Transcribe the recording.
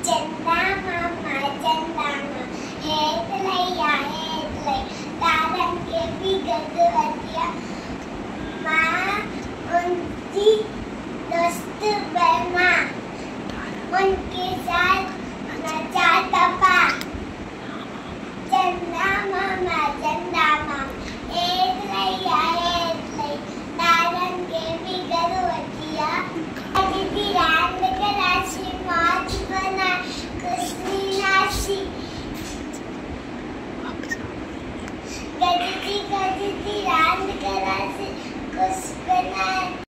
चंदा मामा हेत लैया तारन के भी गदवतिया माँ उनकी दोस्त बना उनके साथ नचा टपा। चंदा मामा हेत लैया तारन के भी गदवतिया दीदी रात कराची मौज बना कुसनी नाशी गदी रात कराची कुछ बना।